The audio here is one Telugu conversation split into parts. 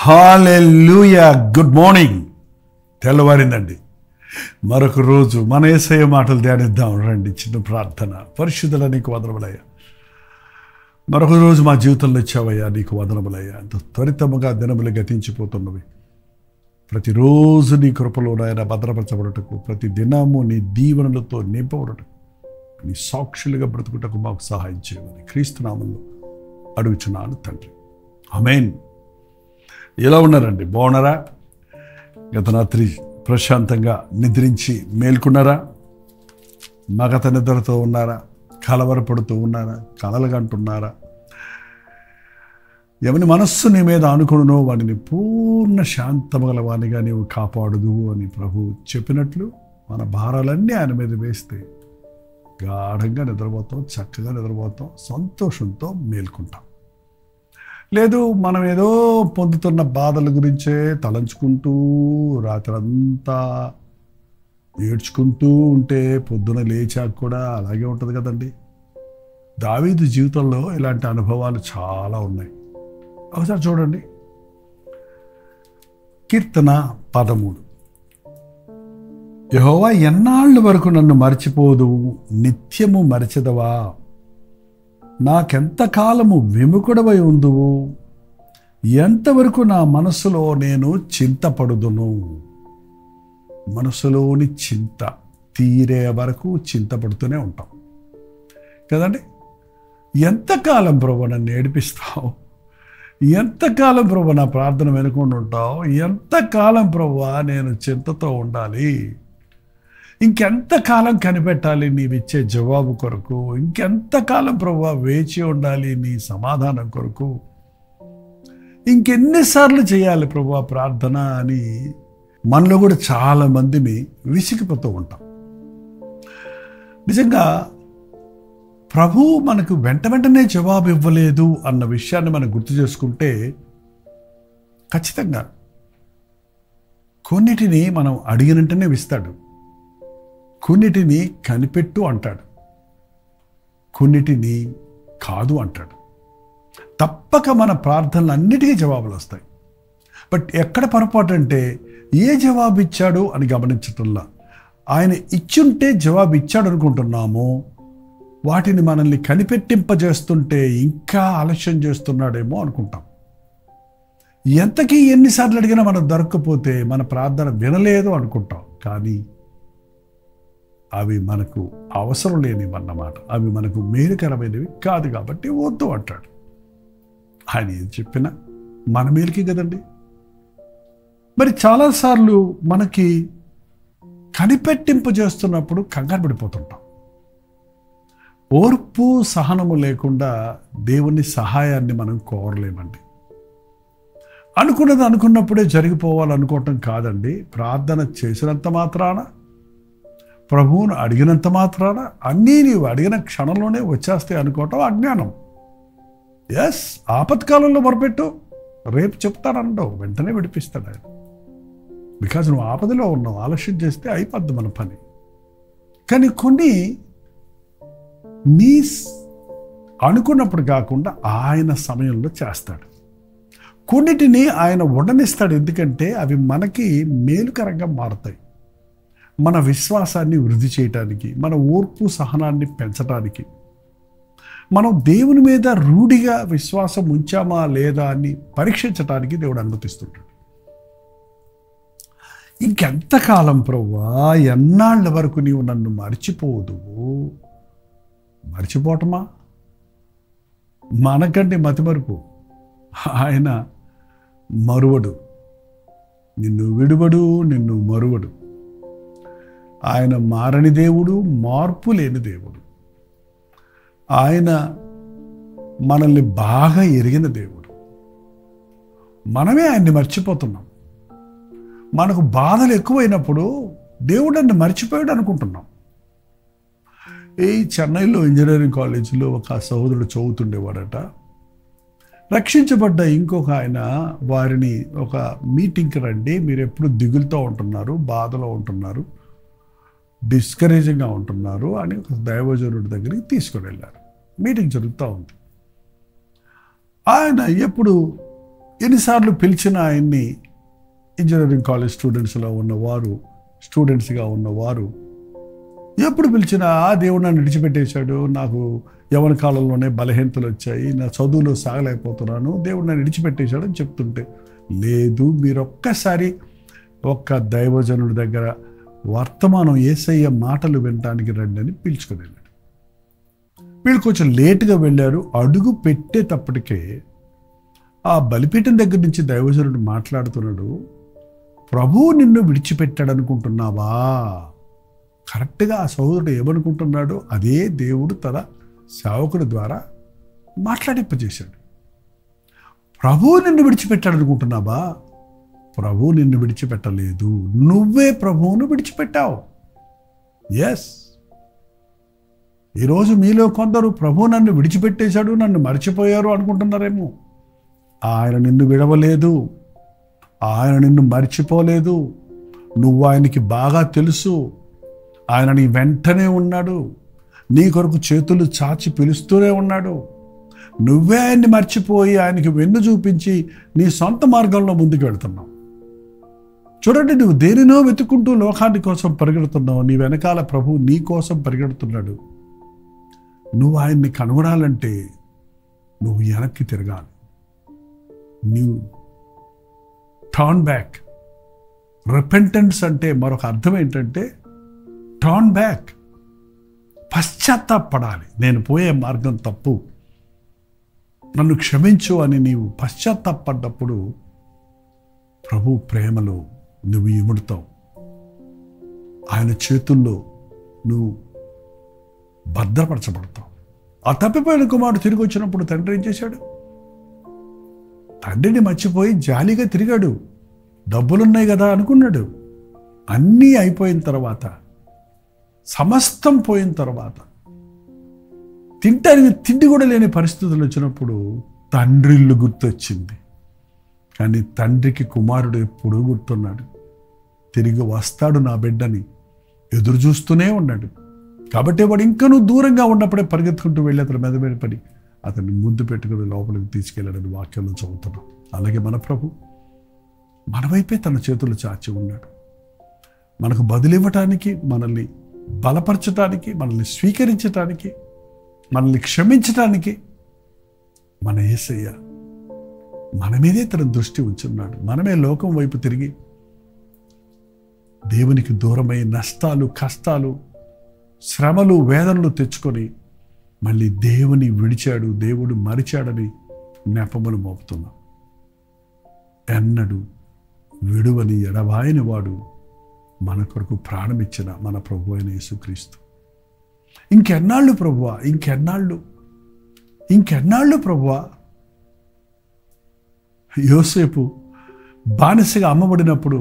హల్లెలూయా. Good morning. తెల్లవారిందండి. మరొక రోజు మన యేసయ్య మాటలు ధ్యానిద్దాం రండి. చిన్న ప్రార్థన. పరిశుద్ధుల నీకు వందనములయ్యా. మరొక రోజు మా జీవితంలో ఇచ్చావయ్యా, నీకు వందనములయ్యా. అంత త్వరితముగా దినములు గతించిపోతున్నవి. ప్రతిరోజు నీ కృపలో నాయన భద్రపరచబడటకు, ప్రతి దినము నీ దీవెనలతో నింపబడటకు, నీ సాక్షులుగా బ్రతుకుటకు మాకు సహాయం చేయమని క్రీస్తునామంలో అడుగుచున్నాను తండ్రి. ఆమేన్. ఎలా ఉన్నారండి? బాగున్నారా? గత రాత్రి ప్రశాంతంగా నిద్రించి మేల్కొన్నారా? మగత నిద్రతో ఉన్నారా? కలవరపడుతూ ఉన్నారా? కలలుగంటున్నారా? ఎవని మనస్సు నీ మీద అనుకుడునో వాడిని పూర్ణ శాంతము గల వానిగా నీవు కాపాడుదు అని ప్రభు చెప్పినట్లు మన భారాలన్నీ ఆయన మీద వేస్తే గాఢంగా నిద్రపోతాం, చక్కగా నిద్రపోతాం, సంతోషంతో మేల్కొంటాం. లేదు, మనం ఏదో పొందుతున్న బాధల గురించే తలంచుకుంటూ రాత్రంతా ఏడ్చుకుంటూ ఉంటే పొద్దున లేచాక కూడా అలాగే ఉంటుంది కదండి. దావీదు జీవితంలో ఇలాంటి అనుభవాలు చాలా ఉన్నాయి. ఒకసారి చూడండి, కీర్తన 13. యెహోవా ఎన్నాళ్ళ వరకు నన్ను మర్చిపోదు, నిత్యము మరచెదవా? నాకెంతకాలము విముఖుడవై ఉందువు, ఎంతవరకు నా మనసులో నేను చింతపడుదును. మనసులోని చింత తీరే వరకు చింతపడుతూనే ఉంటాం కదండి. ఎంతకాలం ప్రభు నన్ను ఏడిపిస్తావు? ఎంతకాలం ప్రభు నా ప్రార్థన వినకుండా ఉంటావు? ఎంతకాలం ప్రభు నేను చింతతో ఉండాలి? ఇంకెంతకాలం కనిపెట్టాలి నీవిచ్చే జవాబు కొరకు? ఇంకెంతకాలం ప్రభువా వేచి ఉండాలి నీ సమాధానం కొరకు? ఇంకెన్నిసార్లు చేయాలి ప్రభువా ప్రార్థన అని మనలో కూడా చాలా మందిని విసిగిపోతూ ఉంటాం. నిజంగా ప్రభువు మనకు వెంటనే జవాబు ఇవ్వలేదు అన్న విషయాన్ని మనం గుర్తు చేసుకుంటే ఖచ్చితంగా కొన్నిటిని మనం అడిగినంటనే ఇస్తాడు, కొన్నిటిని కనిపెట్టు అంటాడు, కొన్నిటిని కాదు అంటాడు. తప్పక మన ప్రార్థనలు అన్నిటికీ జవాబులు వస్తాయి. బట్ ఎక్కడ పొరపాటు అంటే ఏ జవాబు ఇచ్చాడు అని గమనించటంలా, ఆయన ఇచ్చుంటే జవాబు ఇచ్చాడు అనుకుంటున్నాము, వాటిని మనల్ని కనిపెట్టింపజేస్తుంటే ఇంకా ఆలస్యం చేస్తున్నాడేమో అనుకుంటాం. ఎంతకీ ఎన్నిసార్లు అడిగినా మనం దొరకకపోతే మన ప్రార్థన వినలేదు అనుకుంటాం. కానీ అవి మనకు అవసరం లేనివన్నమాట. అవి మనకు మేలుకరమైనవి కాదు కాబట్టి వద్దు అంటాడు. ఆయన ఏం చెప్పినా మన మేలుకి కదండి. మరి చాలాసార్లు మనకి కనిపెట్టింపు చేస్తున్నప్పుడు కంగారు పడిపోతుంటాం. ఓర్పు సహనము లేకుండా దేవుని సహాయాన్ని మనం కోరలేమండి. అనుకున్నది అనుకున్నప్పుడే జరిగిపోవాలనుకోవటం కాదండి. ప్రార్థన చేసినంత మాత్రాన, ప్రభువును అడిగినంత మాత్రాన అన్నీ నీవు అడిగిన క్షణంలోనే వచ్చేస్తాయి అనుకోవటం అజ్ఞానం. ఎస్, ఆపత్కాలంలో మొరపెట్టు, రేపు చెప్తానంటావు, వెంటనే విడిపిస్తాడు ఆయన. బికాజ్ నువ్వు ఆపదలో ఉన్నావు, ఆలస్యం చేస్తే అయిపోద్ది మన పని. కానీ కొన్ని నీ అనుకున్నప్పుడు కాకుండా ఆయన సమయంలో చేస్తాడు. కొన్నిటిని ఆయన ఉండనిస్తాడు, ఎందుకంటే అవి మనకి మేలుకరంగా మారుతాయి. మన విశ్వాసాన్ని వృద్ధి చేయటానికి, మన ఓర్పు సహనాన్ని పెంచడానికి, మనం దేవుని మీద రూఢిగా విశ్వాసం ఉంచామా లేదా అని పరీక్షించడానికి దేవుడు అనుమతిస్తుంటాడు. ఇంకెంతకాలం ప్రభువా, ఎన్నాళ్ళ వరకు నీవు నన్ను మర్చిపోదు? మర్చిపోవటమా? మనకంటే మతిమరుపు. ఆయన మరువడు, నిన్ను విడువడు, నిన్ను మరువడు. ఆయన మారని దేవుడు, మార్పు లేని దేవుడు. ఆయన మనల్ని బాగా ఎరిగిన దేవుడు. మనమే ఆయన్ని మర్చిపోతున్నాం. మనకు బాధలు ఎక్కువైనప్పుడు దేవుడు నన్ను మర్చిపోయాడు అనుకుంటున్నాం. ఈ చెన్నైలో ఇంజనీరింగ్ కాలేజీలో ఒక సహోదరుడు చదువుతుండేవాడట. రక్షించబడ్డ ఇంకొక ఆయన వారిని ఒక మీటింగ్కి రండి, మీరు ఎప్పుడు దిగులుతో ఉంటున్నారు, బాధలో ఉంటున్నారు, డిస్కరేజింగ్గా ఉంటున్నారు అని ఒక దైవజనుడి దగ్గరికి తీసుకొని వెళ్ళారు. మీటింగ్ జరుగుతూ ఉంది. ఆయన ఎప్పుడు ఎన్నిసార్లు పిలిచిన ఆయన్ని ఇంజనీరింగ్ కాలేజ్ స్టూడెంట్స్గా ఉన్నవారు ఎప్పుడు పిలిచినా దేవుడు నన్ను విడిచిపెట్టేశాడు, నాకు యవ్వన కాలంలోనే బలహీనతలు వచ్చాయి, నా చదువులో సాగలేకపోతున్నాను, దేవుడు నన్ను విడిచిపెట్టేశాడు అని చెప్తుంటే, లేదు, మీరు ఒక్కసారి ఒక్క దైవజనుడి దగ్గర వర్తమానం యేసయ్య మాటలు వినడానికి రండి అని పిలుచుకొని వెళ్ళాడు. వీళ్ళు కొంచెం లేటుగా వెళ్ళారు. అడుగు పెట్టేటప్పటికే ఆ బలిపీఠం దగ్గర నుంచి దైవజనుడు మాట్లాడుతున్నాడు, ప్రభువు నిన్ను విడిచిపెట్టాడు అనుకుంటున్నావా? కరెక్ట్గా ఆ సహోదరుడు ఏమనుకుంటున్నాడో అదే దేవుడు తన సేవకుడి ద్వారా మాట్లాడింపజేశాడు. ప్రభువు నిన్ను విడిచిపెట్టాడు అనుకుంటున్నావా? ప్రభువు నిన్ను విడిచిపెట్టలేదు, నువ్వే ప్రభువును విడిచిపెట్టావు. ఎస్, ఈరోజు మీలో కొందరు ప్రభువు నన్ను విడిచిపెట్టేశాడు, నన్ను మర్చిపోయారు అనుకుంటున్నారేమో. ఆయన నిన్ను విడవలేదు, ఆయన నిన్ను మర్చిపోలేదు. నువ్వు ఆయనకి బాగా తెలుసు. ఆయన నీ వెంటనే ఉన్నాడు, నీ కొరకు చేతులు చాచి పిలుస్తూనే ఉన్నాడు. నువ్వే ఆయన్ని మర్చిపోయి ఆయనకి వెన్ను చూపించి నీ సొంత మార్గంలో ముందుకు వెళ్తున్నావు. చూడండి, నువ్వు దేనినో వెతుక్కుంటూ లోకాన్ని కోసం పరిగెడుతున్నావు, నీ వెనకాల ప్రభువు నీ కోసం పరిగెడుతున్నాడు. నువ్వు ఆయన్ని కనుగొనాలంటే నువ్వు వెనక్కి తిరగాలి. నువ్వు టర్న్ బ్యాక్. రిపెంటెన్స్ అంటే మరొక అర్థం ఏంటంటే టర్న్ బ్యాక్, పశ్చాత్తాపడాలి. నేను పోయే మార్గం తప్పు, నన్ను క్షమించు అని నీవు పశ్చాత్తాపడ్డప్పుడు ప్రభు ప్రేమలో నువ్వు ఇముడుతావు. ఆయన చేతుల్లో నువ్వు భద్రపరచబడతావు. ఆ తప్పిపోయిన కుమారుడు తిరిగి వచ్చినప్పుడు తండ్రి ఏం చేశాడు? తండ్రిని మర్చిపోయి జాలీగా తిరిగాడు. డబ్బులున్నాయి కదా అనుకున్నాడు. అన్నీ అయిపోయిన తర్వాత, సమస్తం పోయిన తర్వాత, తింటానికి తిండి కూడా లేని పరిస్థితులు వచ్చినప్పుడు తండ్రిల్లు గుర్తొచ్చింది. కానీ తండ్రికి కుమారుడు ఎప్పుడూ గుర్తున్నాడు. తిరిగి వస్తాడు నా బిడ్డని ఎదురు చూస్తూనే ఉన్నాడు. కాబట్టి వాడు ఇంకా నువ్వు దూరంగా ఉన్నప్పుడే పరిగెత్తుకుంటూ వెళ్ళి అతని మీద పడి అతన్ని ముద్దు పెట్టుకుని లోపలికి తీసుకెళ్ళాడని వాక్యంలో చదువుతున్నాం. అలాగే మన ప్రభు మన వైపే తన చేతులు చాచి ఉన్నాడు. మనకు బదులివ్వటానికి, మనల్ని బలపరచటానికి, మనల్ని స్వీకరించటానికి, మనల్ని క్షమించటానికి మన యేసయ్య మన మీదే తన దృష్టి ఉంచున్నాడు. మనమే లోకం వైపు తిరిగి దేవునికి దూరమై నష్టాలు, కష్టాలు, శ్రమలు, వేదనలు తెచ్చుకొని మళ్ళీ దేవుని విడిచాడు, దేవుడు మరిచాడని నెపములు మోపుతున్నాం. ఎన్నడు విడువని ఎడబాయని వాడు మన కొరకు ప్రాణమిచ్చిన మన ప్రభు అయిన యేసుక్రీస్తు. ఇంకెన్నాళ్ళు ప్రభువా, ఇంకెన్నాళ్ళు ప్రభువా? యోసేపు బానిసగా అమ్మబడినప్పుడు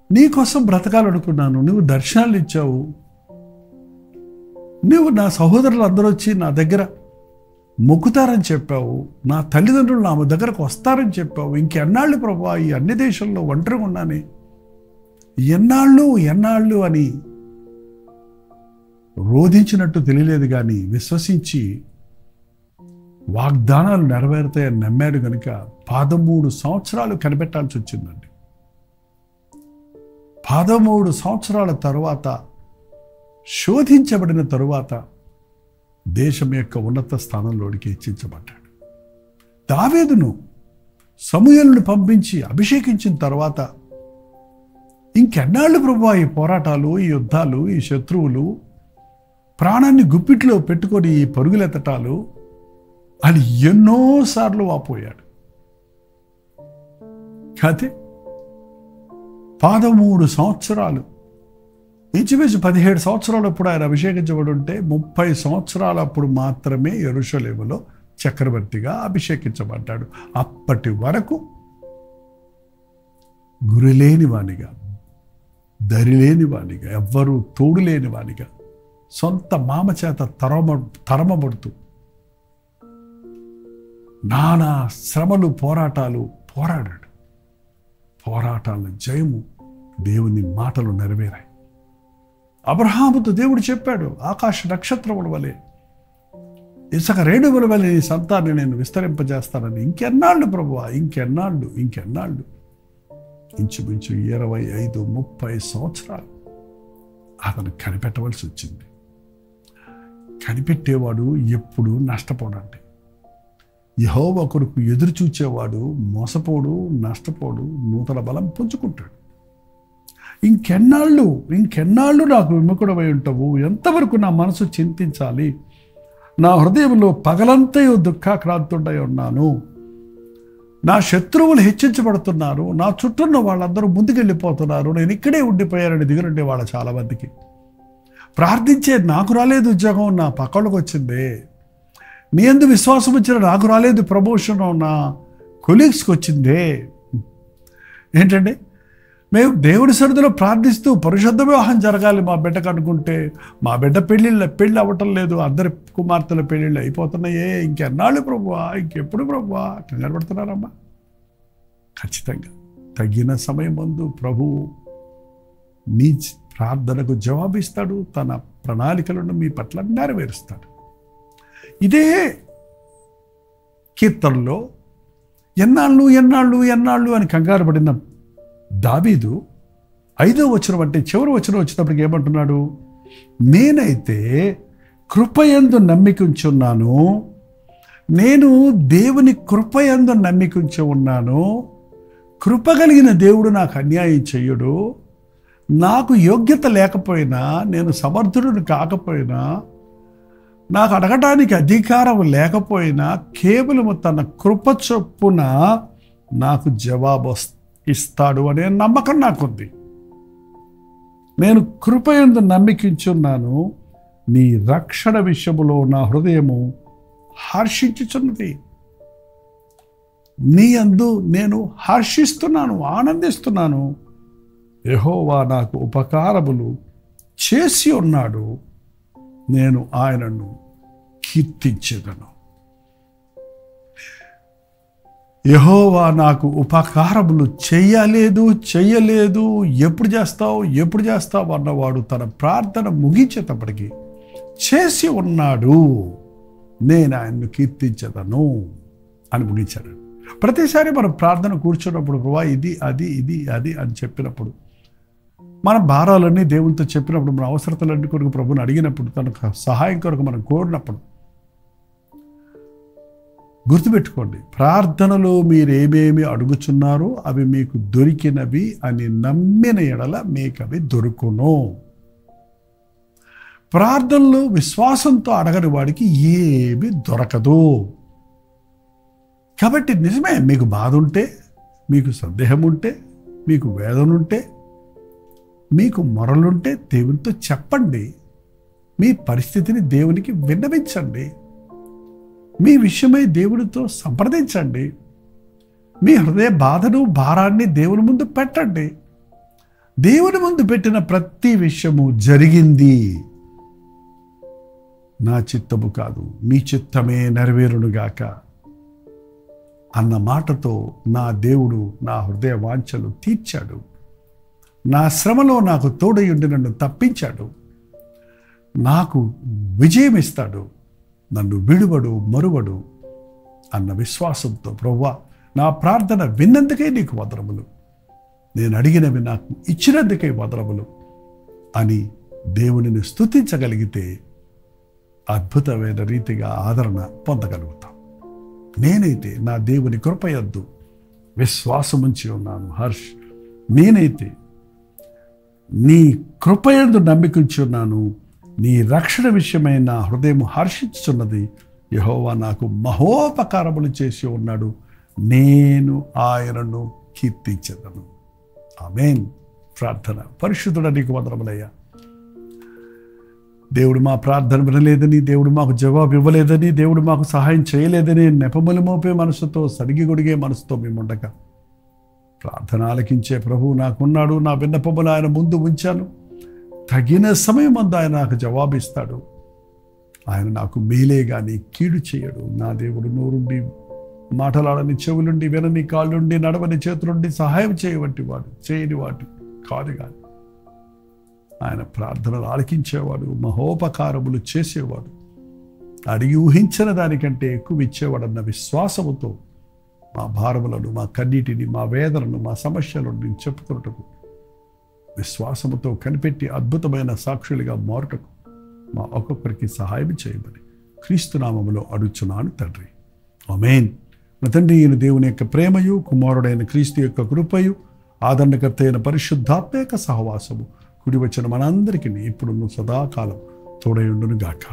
నీకోసం బ్రతకాలనుకున్నాను, నువ్వు దర్శనాలు ఇచ్చావు, నువ్వు నా సహోదరులు అందరూ వచ్చి నా దగ్గర మొక్కుతారని చెప్పావు, నా తల్లిదండ్రులు నా దగ్గరకు వస్తారని చెప్పావు. ఇంకెన్నాళ్ళు ప్రభువా ఈ అన్ని దేశంలో ఒంటరిగా ఉన్నానే, ఎన్నాళ్ళు అని రోధించినట్టు తెలియలేదు. కానీ విశ్వసించి వాగ్దానాలు నెరవేరుతాయని నమ్మాడు కనుక 13 సంవత్సరాలు కనిపెట్టాల్సి వచ్చిందండి. 13 సంవత్సరాల తరువాత, శోధించబడిన తరువాత దేశం యొక్క ఉన్నత స్థానంలోనికి హెచ్చించబడ్డాడు. దావీదును సమూయేలును పంపించి అభిషేకించిన తర్వాత ఇంకెన్నాళ్ళు ప్రభువా ఈ పోరాటాలు, ఈ యుద్ధాలు, ఈ శత్రువులు, ప్రాణాన్ని గుప్పిట్లో పెట్టుకొని ఈ పరుగులెత్తటాలు అని ఎన్నోసార్లు వాపోయాడు. అయితే 13 సంవత్సరాలు, ఇంచుమించు 17 సంవత్సరాలప్పుడు ఆయన అభిషేకించబడి ఉంటే 30 సంవత్సరాలప్పుడు మాత్రమే యెరూషలేములో చక్రవర్తిగా అభిషేకించబడ్డాడు. అప్పటి వరకు గురిలేని వానిగా, దరిలేని వానిగా, ఎవ్వరూ తోడులేని వానిగా, సొంత మామ చేత తరమబడుతూ నానా శ్రమలు, పోరాటాలు పోరాడాడు. పోరాటాల జయము దేవుని మాటలు నెరవేరాయి. అబ్రహాముతో దేవుడు చెప్పాడు, ఆకాశ నక్షత్రముల వలె ఇసుక రేణువుల వల్ల నీ సంతాన్ని నేను విస్తరింపజేస్తానని ఇంకెన్నాళ్ళు ప్రభువా, ఇంకెన్నాళ్ళు. ఇంచుమించు 25-30 సంవత్సరాలు అతను కనిపెట్టవలసి వచ్చింది. కనిపెట్టేవాడు ఎప్పుడు నష్టపోడండి. యెహోవా కొరకు ఎదురు చూచేవాడు మోసపోడు, నష్టపోడు, నూతన బలం పుంజుకుంటాడు. ఇంకెన్నాళ్ళు నాకు విముఖుడమై ఉంటావు? ఎంతవరకు నా మనసు చింతించాలి? నా హృదయంలో పగలంతయు దుఃఖాక్రాంతుడై ఉన్నాను. నా శత్రువులు హెచ్చించబడుతున్నారు, నా చుట్టూన్న వాళ్ళందరూ ముందుకెళ్ళిపోతున్నారు, నేను ఇక్కడే ఉండిపోయానని దిగులుండే వాళ్ళ చాలామందికి. ప్రార్థించే నాకు రాలేదు ఉద్యోగం, నా పక్కలకు వచ్చిందే. నీ యందు విశ్వాసం వచ్చిన నాకు రాలేదు ప్రమోషన్, నా కొలీగ్స్కి వచ్చిందే. ఏంటంటే మేము దేవుడి సన్నిధిలో ప్రార్థిస్తూ పరిశుద్ధ వివాహం జరగాలి మా బిడ్డకు అనుకుంటే మా బిడ్డ పెళ్ళి అవ్వటం లేదు, అందరి కుమార్తెల పెళ్ళిళ్ళు అయిపోతున్నాయే. ఇంకెన్నాళ్ళు ప్రభువా, ఇంకెప్పుడు ప్రభువా కంగారు పడుతున్నారమ్మా? ఖచ్చితంగా తగిన సమయం ముందు ప్రభువు మీ ప్రార్థనకు జవాబిస్తాడు, తన ప్రణాళికలను మీ పట్ల నెరవేరుస్తాడు. ఇదే కీర్తనలో ఎన్నాళ్ళు అని కంగారు పడిన దావీదు 5వ వచనం అంటే చివరి వచనం వచ్చినప్పటికి ఏమంటున్నాడు? నేనైతే కృపయందు నమ్మికుంచున్నాను, నేను దేవుని కృపయందు నమ్మికుంచి ఉన్నాను. కృప కలిగిన దేవుడు నాకు అన్యాయం చెయ్యడు. నాకు యోగ్యత లేకపోయినా, నేను సమర్థుడిని కాకపోయినా, నాకు అడగటానికి అధికారం లేకపోయినా కేవలం తన కృప చొప్పున నాకు జవాబు ఇస్తాడు అనే నమ్మకం నాకుంది. నేను కృపయందు నమ్మికించున్నాను, నీ రక్షణ విషయములో నా హృదయము హర్షించుచున్నది. నీ యందు నేను హర్షిస్తున్నాను, ఆనందిస్తున్నాను. యెహోవా నాకు ఉపకారములు చేసి ఉన్నాడు, నేను ఆయనను కీర్తించెదను. యెహోవా నాకు ఉపకారములు చెయ్యలేదు, ఎప్పుడు చేస్తావు అన్నవాడు తన ప్రార్థన ముగించేటప్పటికి చేసి ఉన్నాడు, నేను ఆయన్ను కీర్తించదను అని ముగించాడు. ప్రతిసారి మనం ప్రార్థన కూర్చున్నప్పుడు ప్రభువా ఇది అని చెప్పినప్పుడు, మన భారాలన్నీ దేవునితో చెప్పినప్పుడు, మన అవసరతలన్నీ కొరకు ప్రభుని అడిగినప్పుడు, తన సహాయం కొరకు మనం కోరినప్పుడు గుర్తుపెట్టుకోండి, ప్రార్థనలో మీరేమేమి అడుగుచున్నారో అవి మీకు దొరికినవి అని నమ్మిన ఎడల మీకు అవి దొరుకును. ప్రార్థనలో విశ్వాసంతో అడగని వాడికి ఏమి దొరకదు. కాబట్టి నిజమే, మీకు బాధ ఉంటే, మీకు సందేహం ఉంటే, మీకు వేదన ఉంటే, మీకు మొరలుంటే దేవునితో చెప్పండి. మీ పరిస్థితిని దేవునికి విన్నవించండి. మీ విషయమై దేవుడితో సంప్రదించండి. మీ హృదయ బాధను, భారాన్ని దేవుని ముందు పెట్టండి. దేవుని ముందు పెట్టిన ప్రతి విషయము జరిగింది, నా చిత్తము కాదు మీ చిత్తమే నెరవేరునుగాక అన్న మాటతో నా దేవుడు నా హృదయ వాంఛలు తీర్చాడు. నా శ్రమలో నాకు తోడయుండి నన్ను తప్పించాడు. నాకు విజయం ఇస్తాడు, నన్ను విడువడు, మరువడు అన్న విశ్వాసంతో ప్రభువా నా ప్రార్థన విన్నందుకే నీకు వందనములు, నేను అడిగినవి నాకు ఇచ్చినందుకే వందనములు అని దేవునిని స్తుతించగలిగితే అద్భుతమైన రీతిగా ఆదరణ పొందగలుగుతాం. నేనైతే నా దేవుని కృపయందు విశ్వాసముంచి ఉన్నాను నేనైతే నీ కృపయందు నమ్మికుంచి ఉన్నాను. నీ రక్షణ విషయమై నా హృదయం హర్షించుచున్నది. యెహోవా నాకు మహోపకారములు చేసి ఉన్నాడు, నేను ఆయనను కీర్తించెదను. ఆమేన్. ప్రార్థన. పరిశుద్ధుడా నీకు వందనములయ్యా. దేవుడు మా ప్రార్థన వినలేదని, దేవుడు మాకు జవాబు ఇవ్వలేదని, దేవుడు మాకు సహాయం చేయలేదని నెపములు మోపే మనసుతో, సరిగి గొడిగే మనసుతో మేముండగా ప్రార్థన ఆలకించే ప్రభువు నాకున్నాడు. నా విన్నపములు ఆయన ముందు ఉంచాను. తగిన సమయం అందు ఆయన నాకు జవాబిస్తాడు. ఆయన నాకు మేలే కానీ కీడు చేయడు. నా దేవుడు నోరుండి మాటలాడని చెవులుండి, వినని కాళ్ళుండి, నడవని చేతులుండి, సహాయం చేయని వాడు కాదు కానీ ఆయన ప్రార్థనలు ఆలకించేవాడు, మహోపకారములు చేసేవాడు. అడిగి ఊహించిన దానికంటే ఎక్కువ ఇచ్చేవాడన్న విశ్వాసముతో మా భారములను, మా కన్నీటిని, మా వేదనను, మా సమస్యలను నేను చెప్పుకున్నటకు విశ్వాసముతో కనిపెట్టి అద్భుతమైన సాక్షులుగా మారుటకు మా ఒక్కొక్కరికి సహాయం చేయమని క్రీస్తు నామములో అడుగుచున్నాను తండ్రి. ఆమేన్. నా తండ్రి అయిన దేవుని యొక్క ప్రేమయు, కుమారుడైన క్రీస్తు యొక్క కృపయు, ఆదరణకర్త అయిన పరిశుద్ధాత్మ యొక్క సహవాసము కుడి వచ్చిన మనందరికీ ఇప్పుడు సదాకాలం తోడయుండును గాక.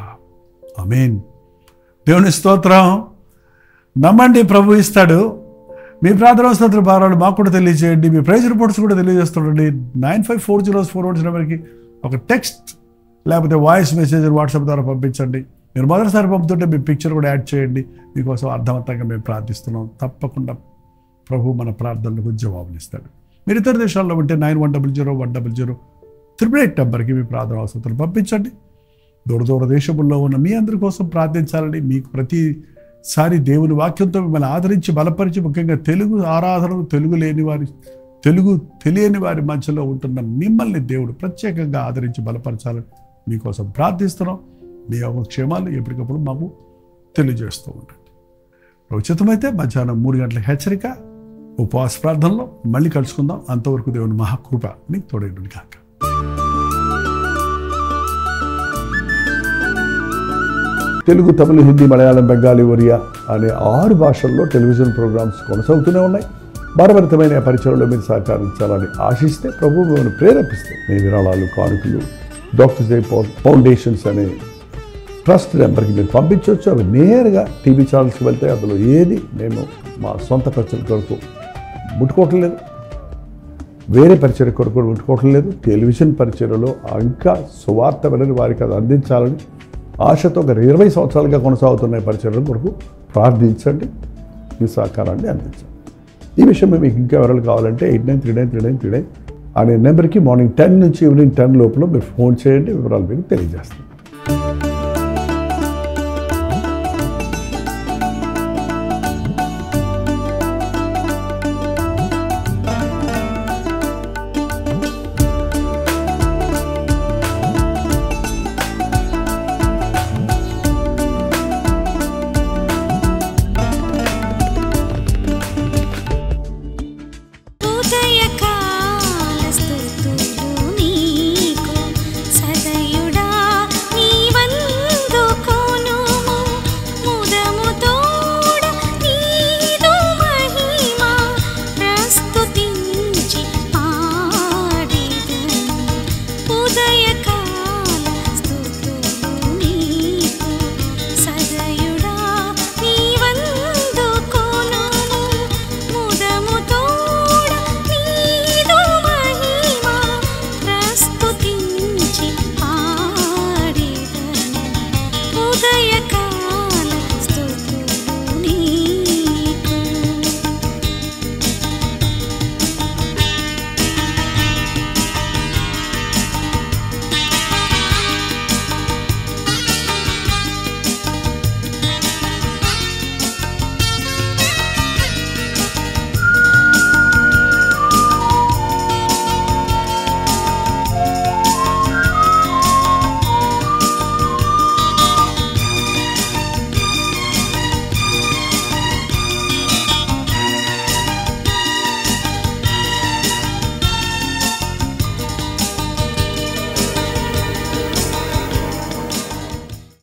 ఆమేన్. దేవుని స్తోత్రం. నమ్మండి, ప్రభు ఇస్తాడు. మీ ప్రార్థన స్తోత్ర భారాలు మాకు కూడా తెలియజేయండి. మీ ప్రైజ్ రిపోర్ట్స్ కూడా తెలియజేస్తుండండి. 9540 నెంబర్కి ఒక టెక్స్ట్ లేకపోతే వాయిస్ మెసేజ్ వాట్సాప్ ద్వారా పంపించండి. మీరు మొదటిసారి పంపుతుంటే మీ పిక్చర్ కూడా యాడ్ చేయండి. మీకోసం అర్థవంతంగా మేము ప్రార్థిస్తున్నాం. తప్పకుండా ప్రభు మన ప్రార్థనలకు జవాబులు ఇస్తాడు. మీరు ఇతర దేశాల్లో ఉంటే 9100 నెంబర్కి మీ ప్రార్థన అవసరం పంపించండి. దూర దేశముల్లో ఉన్న మీ అందరి కోసం ప్రార్థించాలని, మీకు ప్రతిసారి దేవుని వాక్యంతో మిమ్మల్ని ఆదరించి బలపరిచి, ముఖ్యంగా తెలుగు ఆరాధనలు తెలుగు తెలియని వారి మధ్యలో ఉంటున్న మిమ్మల్ని దేవుడు ప్రత్యేకంగా ఆదరించి బలపరచాలని మీకోసం ప్రార్థిస్తున్నాం. మీ క్షేమాలు ఎప్పటికప్పుడు మాకు తెలియజేస్తూ ఉండండి. ఉచితమైతే మధ్యాహ్నం 3 గంటల హెచ్చరిక ఉపవాస ప్రార్థనలో మళ్ళీ కలుసుకుందాం. అంతవరకు దేవుని మహాకృప మీకు తోడైండును గాక. తెలుగు, తమిళ, హిందీ, మలయాళం, బెంగాలీ, ఒరియా అనే 6 భాషల్లో టెలివిజన్ ప్రోగ్రామ్స్ కొనసాగుతూనే ఉన్నాయి. భారభరితమైన పరిచయంలో మీరు సహకరించాలని ఆశిస్తే, ప్రభు మిమ్మల్ని ప్రేరేపిస్తే మీ విరాళాలు, కానుకలు డాక్టర్ జై పాల్ ఫౌండేషన్స్ అనే ట్రస్ట్ నెంబర్కి మీరు పంపించవచ్చు. అవి నేరుగా టీవీ ఛానల్స్కి వెళ్తే అందులో ఏది మేము మా సొంత పరిచయం కొరకు ముట్టుకోవటం లేదు, వేరే పరిచయం కొరకు ముట్టుకోవటం లేదు. టెలివిజన్ పరిచయలో ఇంకా సువార్త వినని వారికి అది అందించాలని ఆశతో ఒక 20 సంవత్సరాలుగా కొనసాగుతున్న పరిచయం కొరకు ప్రార్థించండి. మీ సహకారాన్ని అందించండి. ఈ విషయం మీకు ఇంకా వివరాలు కావాలంటే 89393939 అనే నెంబర్కి మార్నింగ్ 10 నుంచి ఈవినింగ్ 10 లోపల మీరు ఫోన్ చేయండి. వివరాలు మీకు తెలియజేస్తాం.